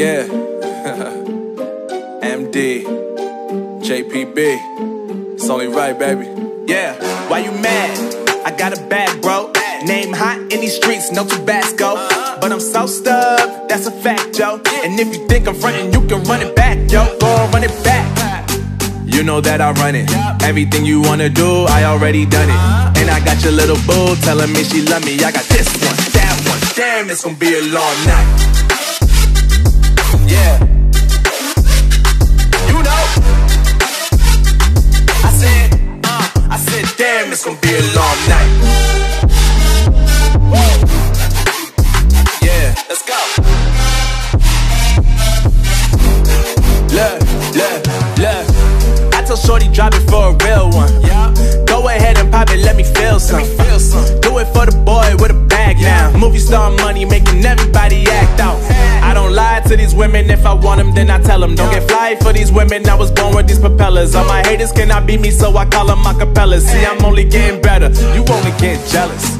Yeah. MD, JPB, it's only right, baby. Yeah, why you mad? I got a bag, bro. Name hot in these streets, no Tabasco. But I'm so stubbed, that's a fact, yo. And if you think I'm frontin', you can run it back, yo. Go on, run it back. You know that I run it. Everything you wanna do, I already done it. And I got your little boo telling me she love me. I got this one, that one. Damn, it's gonna be a long night. Yeah. You know. I said, damn, it's gonna be a long night. Yeah, let's go. Look. I told Shorty drop it for a real one. Go ahead and pop it, let me feel some. Do it for the boy with a bag now. Movie star money making everybody act out. I don't lie to these women, if I want them then I tell them. Don't get fly for these women, I was born with these propellers. All my haters cannot beat me, so I call them acapellas. See, I'm only getting better, you only get jealous.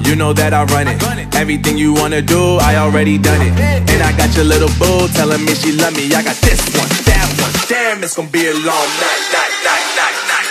You know that I run it. Everything you wanna do, I already done it. And I got your little boo telling me she love me. I got this one, that one. Damn, it's gonna be a long night.